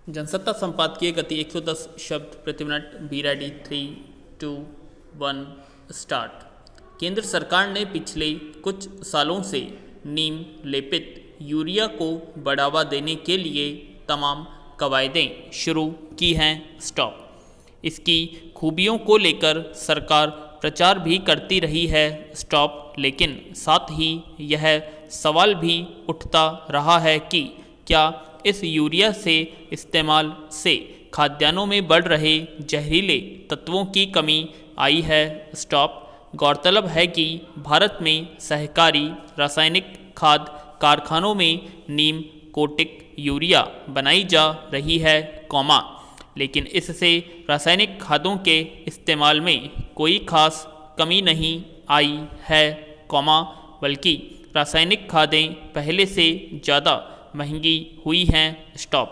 जनसत्ता संपादकीय गति 110 शब्द प्रति मिनट। Be ready. 3, 2, 1 स्टार्ट। केंद्र सरकार ने पिछले कुछ सालों से नीम लेपित यूरिया को बढ़ावा देने के लिए तमाम कवायदें शुरू की हैं। स्टॉप। इसकी खूबियों को लेकर सरकार प्रचार भी करती रही है। स्टॉप। लेकिन साथ ही यह सवाल भी उठता रहा है कि क्या इस यूरिया से इस्तेमाल से खाद्यान्नों में बढ़ रहे जहरीले तत्वों की कमी आई है। स्टॉप। गौरतलब है कि भारत में सहकारी रासायनिक खाद कारखानों में नीम कोटिक यूरिया बनाई जा रही है, लेकिन इससे रासायनिक खादों के इस्तेमाल में कोई खास कमी नहीं आई है, बल्कि रासायनिक खादें पहले से ज़्यादा महंगी हुई हैं। स्टॉप।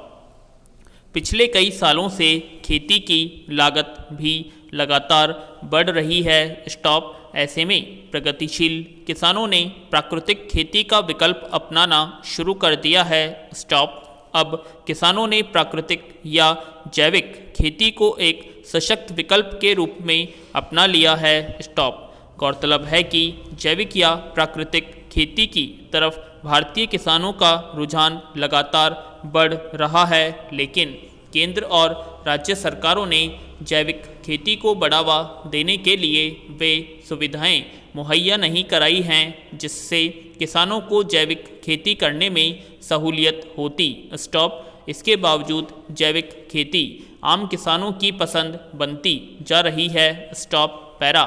पिछले कई सालों से खेती की लागत भी लगातार बढ़ रही है। स्टॉप। ऐसे में प्रगतिशील किसानों ने प्राकृतिक खेती का विकल्प अपनाना शुरू कर दिया है। स्टॉप। अब किसानों ने प्राकृतिक या जैविक खेती को एक सशक्त विकल्प के रूप में अपना लिया है। स्टॉप। गौरतलब है कि जैविक या प्राकृतिक खेती की तरफ भारतीय किसानों का रुझान लगातार बढ़ रहा है, लेकिन केंद्र और राज्य सरकारों ने जैविक खेती को बढ़ावा देने के लिए वे सुविधाएं मुहैया नहीं कराई हैं जिससे किसानों को जैविक खेती करने में सहूलियत होती। स्टॉप। इसके बावजूद जैविक खेती आम किसानों की पसंद बनती जा रही है। स्टॉप। पैरा।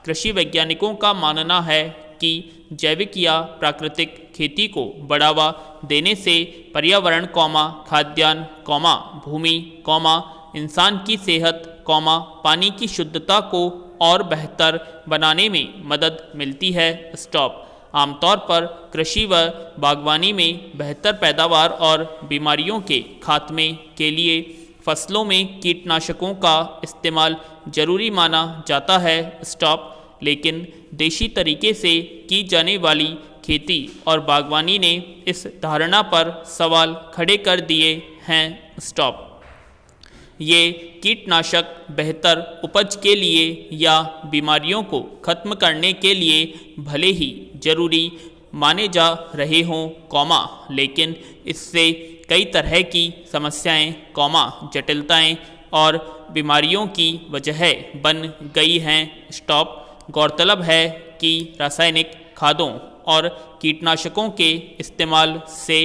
कृषि वैज्ञानिकों का मानना है कि जैविक या प्राकृतिक खेती को बढ़ावा देने से पर्यावरण, खाद्यान्न, भूमि, इंसान की सेहत, पानी की शुद्धता को और बेहतर बनाने में मदद मिलती है। स्टॉप। आमतौर पर कृषि व बागवानी में बेहतर पैदावार और बीमारियों के खात्मे के लिए फसलों में कीटनाशकों का इस्तेमाल जरूरी माना जाता है। स्टॉप। लेकिन देशी तरीके से की जाने वाली खेती और बागवानी ने इस धारणा पर सवाल खड़े कर दिए हैं। स्टॉप। ये कीटनाशक बेहतर उपज के लिए या बीमारियों को खत्म करने के लिए भले ही जरूरी माने जा रहे हों, लेकिन इससे कई तरह की समस्याएं, जटिलताएं और बीमारियों की वजह बन गई हैं। स्टॉप। गौरतलब है कि रासायनिक खादों और कीटनाशकों के इस्तेमाल से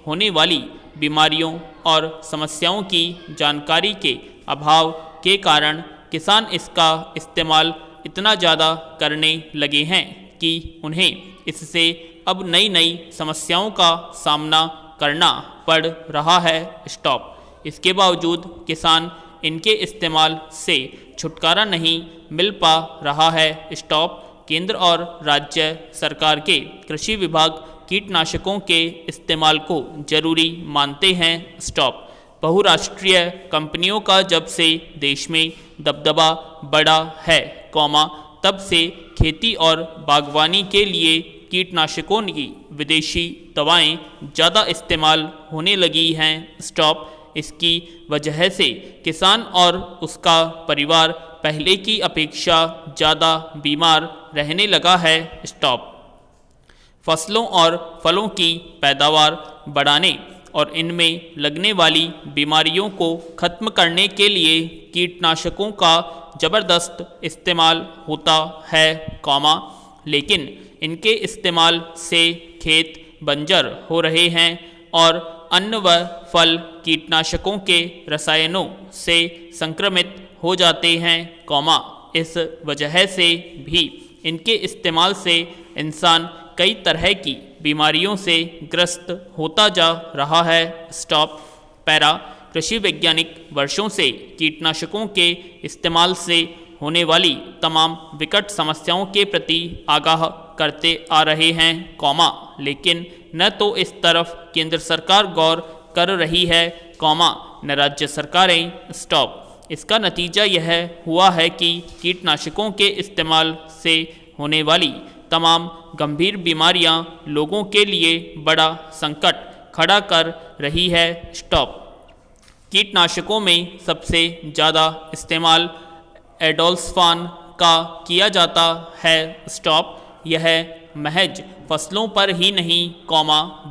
होने वाली बीमारियों और समस्याओं की जानकारी के अभाव के कारण किसान इसका इस्तेमाल इतना ज़्यादा करने लगे हैं कि उन्हें इससे अब नई नई समस्याओं का सामना करना पड़ रहा है। स्टॉप। इसके बावजूद किसान इनके इस्तेमाल से छुटकारा नहीं मिल पा रहा है। स्टॉप। केंद्र और राज्य सरकार के कृषि विभाग कीटनाशकों के इस्तेमाल को जरूरी मानते हैं। स्टॉप। बहुराष्ट्रीय कंपनियों का जब से देश में दबदबा बढ़ा है, तब से खेती और बागवानी के लिए कीटनाशकों की विदेशी दवाएं ज़्यादा इस्तेमाल होने लगी हैं। स्टॉप। इसकी वजह से किसान और उसका परिवार पहले की अपेक्षा ज़्यादा बीमार रहने लगा है। स्टॉप। फसलों और फलों की पैदावार बढ़ाने और इनमें लगने वाली बीमारियों को खत्म करने के लिए कीटनाशकों का ज़बरदस्त इस्तेमाल होता है, लेकिन इनके इस्तेमाल से खेत बंजर हो रहे हैं और अन्न व फल कीटनाशकों के रसायनों से संक्रमित हो जाते हैं, इस वजह से भी इनके इस्तेमाल से इंसान कई तरह की बीमारियों से ग्रस्त होता जा रहा है। स्टॉप। पैरा। कृषि वैज्ञानिक वर्षों से कीटनाशकों के इस्तेमाल से होने वाली तमाम विकट समस्याओं के प्रति आगाह करते आ रहे हैं, लेकिन न तो इस तरफ केंद्र सरकार गौर कर रही है, न राज्य सरकारें। स्टॉप। इसका नतीजा यह हुआ है कि कीटनाशकों के इस्तेमाल से होने वाली तमाम गंभीर बीमारियां लोगों के लिए बड़ा संकट खड़ा कर रही है। स्टॉप। कीटनाशकों में सबसे ज़्यादा इस्तेमाल एडोल्फान का किया जाता है। स्टॉप। यह महज फसलों पर ही नहीं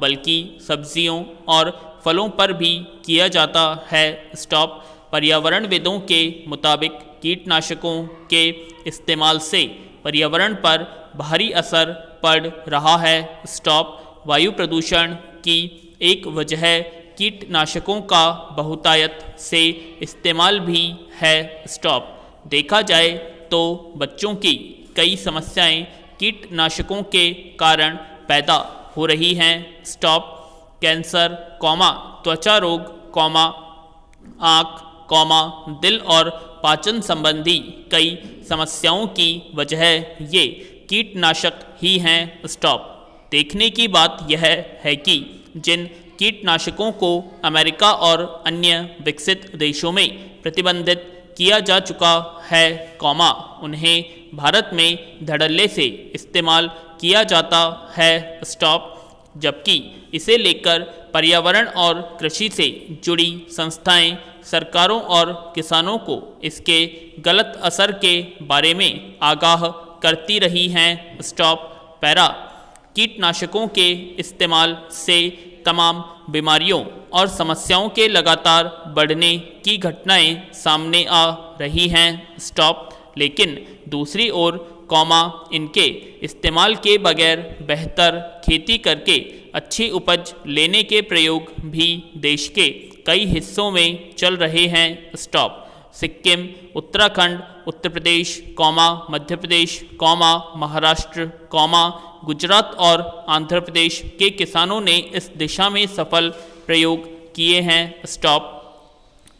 बल्कि सब्जियों और फलों पर भी किया जाता है। स्टॉप। पर्यावरणविदों के मुताबिक कीटनाशकों के इस्तेमाल से पर्यावरण पर भारी असर पड़ रहा है। स्टॉप। वायु प्रदूषण की एक वजह कीटनाशकों का बहुतायत से इस्तेमाल भी है। स्टॉप। देखा जाए तो बच्चों की कई समस्याएं कीटनाशकों के कारण पैदा हो रही हैं। स्टॉप। कैंसर, त्वचा रोग, आँख, दिल और पाचन संबंधी कई समस्याओं की वजह ये कीटनाशक ही हैं। स्टॉप। देखने की बात यह है कि जिन कीटनाशकों को अमेरिका और अन्य विकसित देशों में प्रतिबंधित किया जा चुका है, उन्हें भारत में धड़ल्ले से इस्तेमाल किया जाता है। स्टॉप। जबकि इसे लेकर पर्यावरण और कृषि से जुड़ी संस्थाएं सरकारों और किसानों को इसके गलत असर के बारे में आगाह करती रही हैं। स्टॉप। पैरा। कीटनाशकों के इस्तेमाल से तमाम बीमारियों और समस्याओं के लगातार बढ़ने की घटनाएं सामने आ रही हैं। स्टॉप। लेकिन दूसरी ओर इनके इस्तेमाल के बगैर बेहतर खेती करके अच्छी उपज लेने के प्रयोग भी देश के कई हिस्सों में चल रहे हैं। स्टॉप। सिक्किम, उत्तराखंड, उत्तर प्रदेश, मध्य प्रदेश, महाराष्ट्र, गुजरात और आंध्र प्रदेश के किसानों ने इस दिशा में सफल प्रयोग किए हैं। स्टॉप।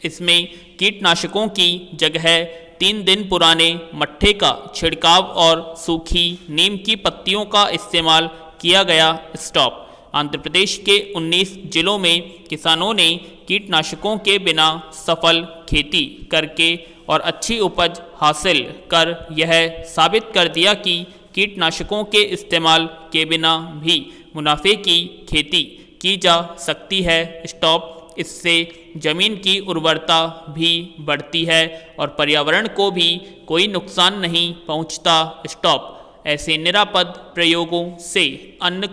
इसमें कीटनाशकों की जगह 3 दिन पुराने मट्ठे का छिड़काव और सूखी नीम की पत्तियों का इस्तेमाल किया गया। स्टॉप। आंध्र प्रदेश के 19 जिलों में किसानों ने कीटनाशकों के बिना सफल खेती करके और अच्छी उपज हासिल कर यह साबित कर दिया कि कीटनाशकों के इस्तेमाल के बिना भी मुनाफे की खेती की जा सकती है। स्टॉप। इससे जमीन की उर्वरता भी बढ़ती है और पर्यावरण को भी कोई नुकसान नहीं पहुंचता। स्टॉप। ऐसे निरापद प्रयोगों से अन्न,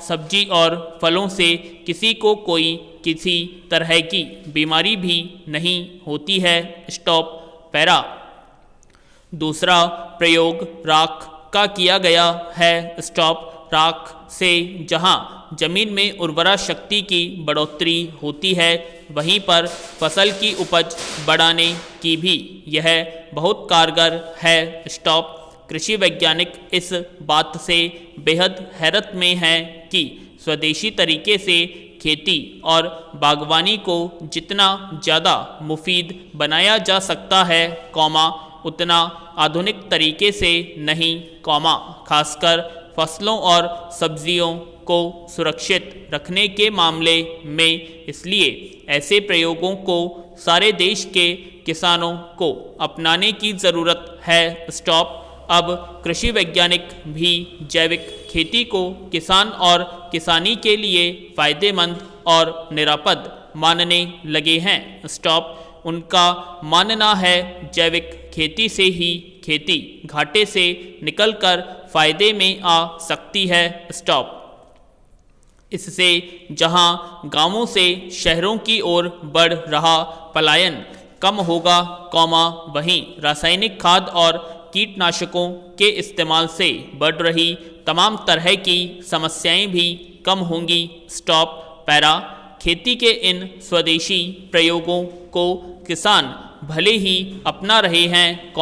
सब्जी और फलों से किसी को किसी तरह की बीमारी भी नहीं होती है। स्टॉप। पैरा। दूसरा प्रयोग राख का किया गया है। स्टॉप। राख से जहां जमीन में उर्वरा शक्ति की बढ़ोतरी होती है, वहीं पर फसल की उपज बढ़ाने की भी यह बहुत कारगर है। स्टॉप। कृषि वैज्ञानिक इस बात से बेहद हैरत में हैं कि स्वदेशी तरीके से खेती और बागवानी को जितना ज़्यादा मुफीद बनाया जा सकता है, उतना आधुनिक तरीके से नहीं, खासकर फसलों और सब्जियों को सुरक्षित रखने के मामले में। इसलिए ऐसे प्रयोगों को सारे देश के किसानों को अपनाने की ज़रूरत है। स्टॉप। अब कृषि वैज्ञानिक भी जैविक खेती को किसान और किसानी के लिए फ़ायदेमंद और निरापद मानने लगे हैं। स्टॉप। उनका मानना है जैविक खेती से ही खेती घाटे से निकलकर फायदे में आ सकती है। स्टॉप। इससे जहां गांवों से शहरों की ओर बढ़ रहा पलायन कम होगा, वहीं रासायनिक खाद और कीटनाशकों के इस्तेमाल से बढ़ रही तमाम तरह की समस्याएं भी कम होंगी। स्टॉप। पैरा। खेती के इन स्वदेशी प्रयोगों को किसान भले ही अपना रहे हैं,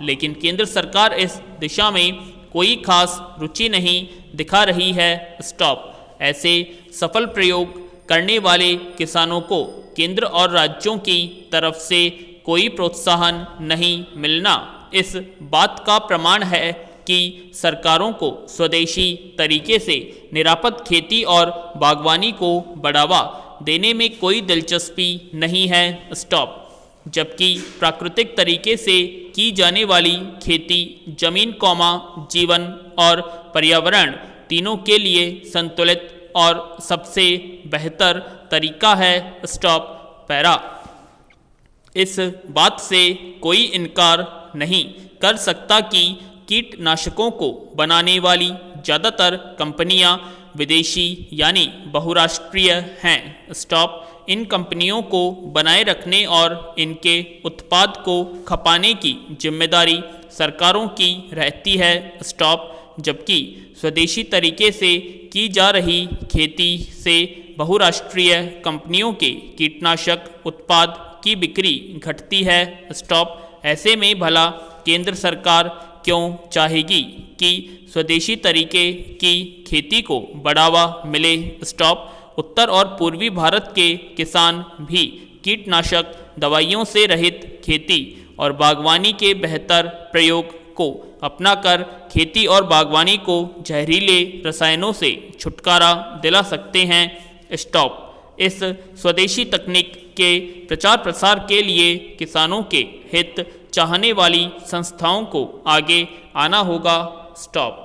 लेकिन केंद्र सरकार इस दिशा में कोई खास रुचि नहीं दिखा रही है। स्टॉप। ऐसे सफल प्रयोग करने वाले किसानों को केंद्र और राज्यों की तरफ से कोई प्रोत्साहन नहीं मिलना इस बात का प्रमाण है कि सरकारों को स्वदेशी तरीके से निरापद खेती और बागवानी को बढ़ावा देने में कोई दिलचस्पी नहीं है। स्टॉप। जबकि प्राकृतिक तरीके से की जाने वाली खेती जमीन, जीवन और पर्यावरण तीनों के लिए संतुलित और सबसे बेहतर तरीका है। स्टॉप। पैरा। इस बात से कोई इनकार नहीं कर सकता कि कीटनाशकों को बनाने वाली ज़्यादातर कंपनियां विदेशी यानी बहुराष्ट्रीय हैं। स्टॉप। इन कंपनियों को बनाए रखने और इनके उत्पाद को खपाने की जिम्मेदारी सरकारों की रहती है। स्टॉप। जबकि स्वदेशी तरीके से की जा रही खेती से बहुराष्ट्रीय कंपनियों के कीटनाशक उत्पाद की बिक्री घटती है। स्टॉप। ऐसे में भला केंद्र सरकार क्यों चाहेगी कि स्वदेशी तरीके की खेती को बढ़ावा मिले? स्टॉप। उत्तर और पूर्वी भारत के किसान भी कीटनाशक दवाइयों से रहित खेती और बागवानी के बेहतर प्रयोग को अपनाकर खेती और बागवानी को जहरीले रसायनों से छुटकारा दिला सकते हैं। स्टॉप। इस स्वदेशी तकनीक के प्रचार प्रसार के लिए किसानों के हित चाहने वाली संस्थाओं को आगे आना होगा। स्टॉप।